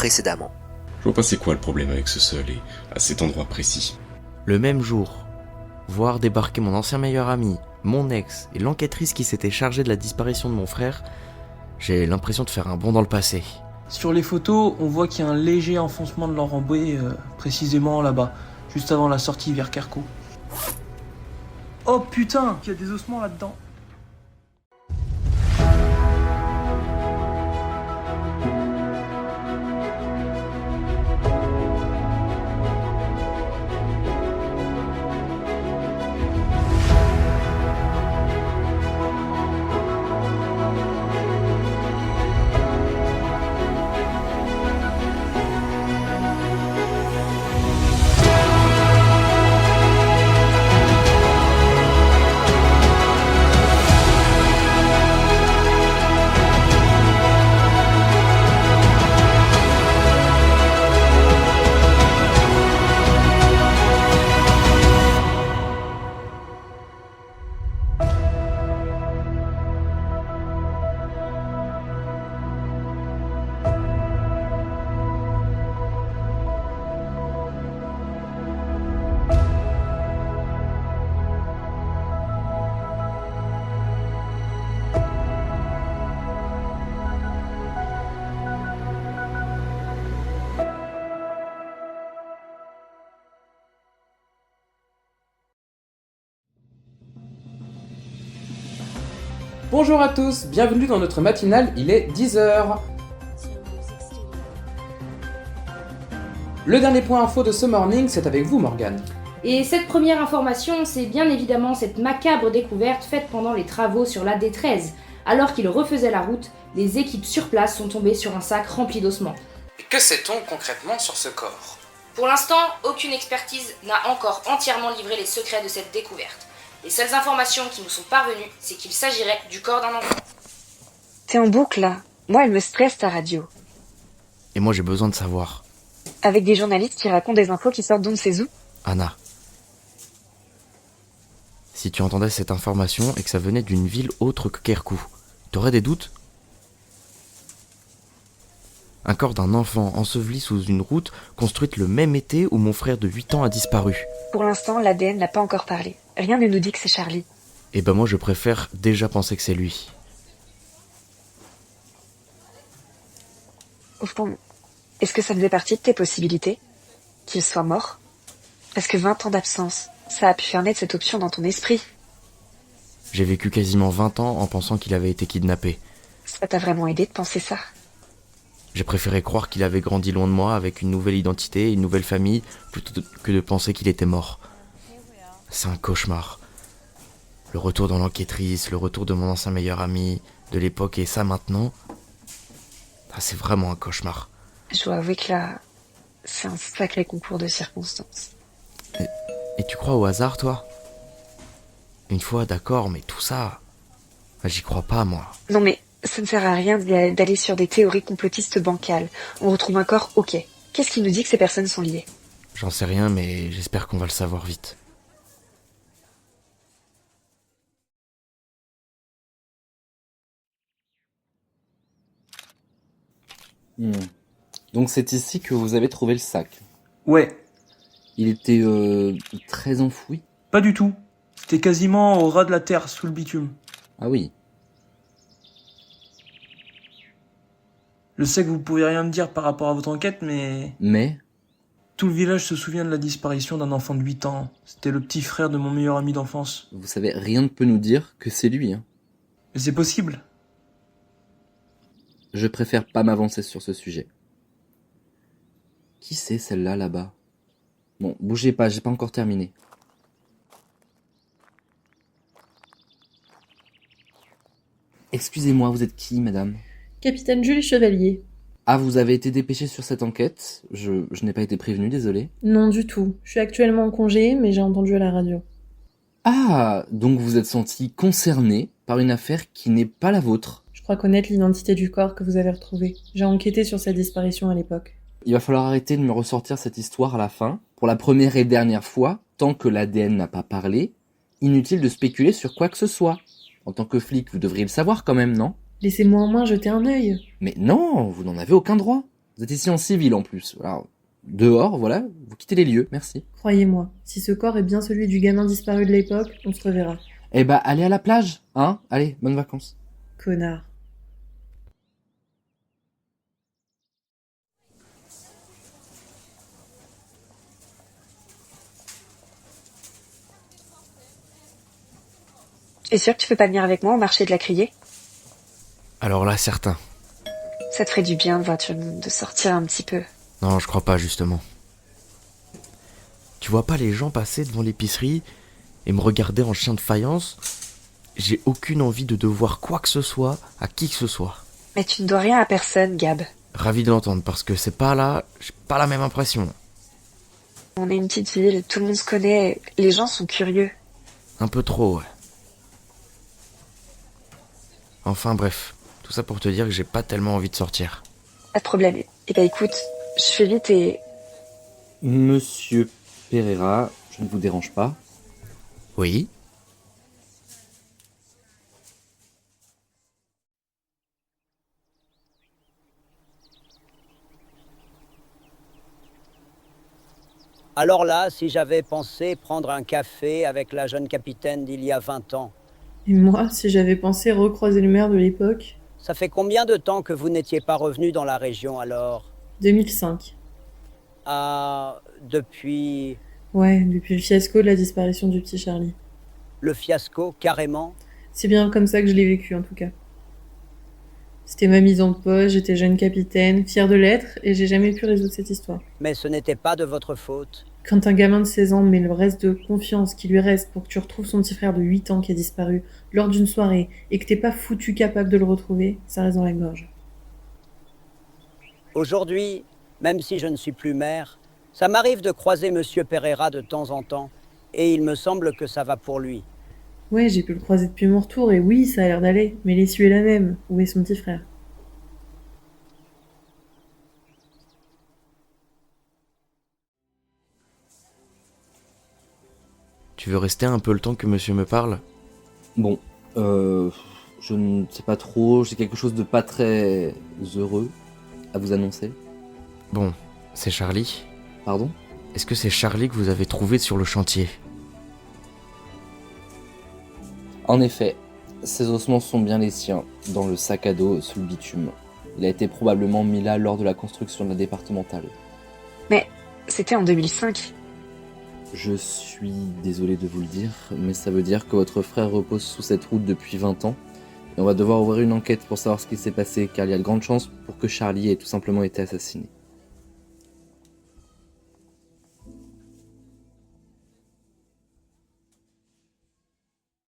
précédemment. Je vois pas c'est quoi le problème avec ce seul et à cet endroit précis. Le même jour, voir débarquer mon ancien meilleur ami, mon ex et l'enquêtrice qui s'était chargée de la disparition de mon frère, j'ai l'impression de faire un bond dans le passé. Sur les photos, on voit qu'il y a un léger enfoncement de l'enrobé, précisément là-bas, juste avant la sortie vers Kerko. Oh putain, il y a des ossements là-dedans. Bonjour à tous, bienvenue dans notre matinale, il est 10h. Le dernier point info de ce morning, c'est avec vous Morgane. Et cette première information, c'est bien évidemment cette macabre découverte faite pendant les travaux sur la D13. Alors qu'ils refaisaient la route, les équipes sur place sont tombées sur un sac rempli d'ossements. Et que sait-on concrètement sur ce corps ? Pour l'instant, aucune expertise n'a encore entièrement livré les secrets de cette découverte. Les seules informations qui nous sont parvenues, c'est qu'il s'agirait du corps d'un enfant. T'es en boucle là. Moi, elle me stresse ta radio. Et moi j'ai besoin de savoir. Avec des journalistes qui racontent des infos qui sortent d'on ne sait où. Anna, si tu entendais cette information et que ça venait d'une ville autre que Kerkou, t'aurais des doutes ? Un corps d'un enfant enseveli sous une route construite le même été où mon frère de 8 ans a disparu. Pour l'instant, l'ADN n'a pas encore parlé. Rien ne nous dit que c'est Charlie. Et ben moi je préfère déjà penser que c'est lui. Au fond, est-ce que ça faisait partie de tes possibilités ? Qu'il soit mort ? Parce que 20 ans d'absence, ça a pu faire naître cette option dans ton esprit. J'ai vécu quasiment 20 ans en pensant qu'il avait été kidnappé. Ça t'a vraiment aidé de penser ça ? J'ai préféré croire qu'il avait grandi loin de moi avec une nouvelle identité, une nouvelle famille, plutôt que de penser qu'il était mort. C'est un cauchemar. Le retour dans l'enquêtrice, le retour de mon ancien meilleur ami de l'époque et ça maintenant, c'est vraiment un cauchemar. Je dois avouer que là, c'est un sacré concours de circonstances. Et tu crois au hasard, toi ? Une fois, d'accord, mais tout ça, j'y crois pas, moi. Non mais, ça ne sert à rien d'aller sur des théories complotistes bancales. On retrouve un corps, ok. Qu'est-ce qui nous dit que ces personnes sont liées ? J'en sais rien, mais j'espère qu'on va le savoir vite. Donc c'est ici que vous avez trouvé le sac. Ouais, Il était très enfoui. pas du tout. C'était quasiment au ras de la terre, sous le bitume. Ah oui. Je sais que vous pouvez rien me dire par rapport à votre enquête, Mais tout le village se souvient de la disparition d'un enfant de 8 ans. C'était le petit frère de mon meilleur ami d'enfance. vous savez, rien ne peut nous dire que c'est lui. Mais c'est possible. Je préfère pas m'avancer sur ce sujet. Qui c'est celle-là là-bas ? Bon, bougez pas, j'ai pas encore terminé. Excusez-moi, vous êtes qui, madame ? Capitaine Julie Chevalier. Ah, vous avez été dépêché sur cette enquête ? Je n'ai pas été prévenu, désolé. Non du tout. Je suis actuellement en congé, mais j'ai entendu à la radio. Ah, donc vous êtes senti concerné par une affaire qui n'est pas la vôtre. Je crois connaître l'identité du corps que vous avez retrouvé. J'ai enquêté sur sa disparition à l'époque. Il va falloir arrêter de me ressortir cette histoire à la fin. Pour la première et dernière fois, tant que l'ADN n'a pas parlé, inutile de spéculer sur quoi que ce soit. En tant que flic, vous devriez le savoir quand même, non ? Laissez-moi au moins jeter un œil. Mais non, vous n'en avez aucun droit. Vous êtes ici en civil en plus. Alors, dehors, voilà, vous quittez les lieux, merci. Croyez-moi, si ce corps est bien celui du gamin disparu de l'époque, on se reverra. Eh bah, allez à la plage, hein? Allez, bonnes vacances. Connard. Tu es sûr que tu peux pas venir avec moi au marché de la Criée? Alors là, certain. Ça te ferait du bien de voir tout le monde, de sortir un petit peu. Non, je crois pas, justement. Tu vois pas les gens passer devant l'épicerie et me regarder en chien de faïence? J'ai aucune envie de devoir quoi que ce soit à qui que ce soit. Mais tu ne dois rien à personne, Gab. Ravi de l'entendre, parce que c'est pas là, j'ai pas la même impression. On est une petite ville, tout le monde se connaît, les gens sont curieux. Un peu trop, ouais. Enfin bref, tout ça pour te dire que j'ai pas tellement envie de sortir. Pas de problème. Eh ben écoute, je fais vite et... Monsieur Pereira, je ne vous dérange pas. Oui? Alors là, si j'avais pensé prendre un café avec la jeune capitaine d'il y a 20 ans, Et moi, si j'avais pensé recroiser le maire de l'époque, ça fait combien de temps que vous n'étiez pas revenu dans la région alors? 2005. Ah, depuis Ouais, depuis le fiasco de la disparition du petit Charlie. le fiasco, carrément? C'est bien comme ça que je l'ai vécu en tout cas. C'était ma mise en poste, j'étais jeune capitaine, fière de l'être, et j'ai jamais pu résoudre cette histoire. Mais ce n'était pas de votre faute. Quand un gamin de 16 ans met le reste de confiance qui lui reste pour que tu retrouves son petit frère de 8 ans qui a disparu lors d'une soirée et que t'es pas foutu capable de le retrouver, ça reste dans la gorge. Aujourd'hui, même si je ne suis plus maire, ça m'arrive de croiser Monsieur Pereira de temps en temps, et il me semble que ça va pour lui. Ouais, j'ai pu le croiser depuis mon retour et oui, ça a l'air d'aller, mais l'issue est la même. Où est son petit frère? Tu veux rester un peu le temps que monsieur me parle? Bon, je ne sais pas trop, j'ai quelque chose de pas très heureux à vous annoncer. Bon, c'est Charlie. Pardon? Est-ce que c'est Charlie que vous avez trouvé sur le chantier? En effet, ces ossements sont bien les siens, dans le sac à dos sous le bitume. Il a été probablement mis là lors de la construction de la départementale. Mais c'était en 2005. Je suis désolé de vous le dire, mais ça veut dire que votre frère repose sous cette route depuis 20 ans, et on va devoir ouvrir une enquête pour savoir ce qui s'est passé, car il y a de grandes chances pour que Charlie ait tout simplement été assassiné.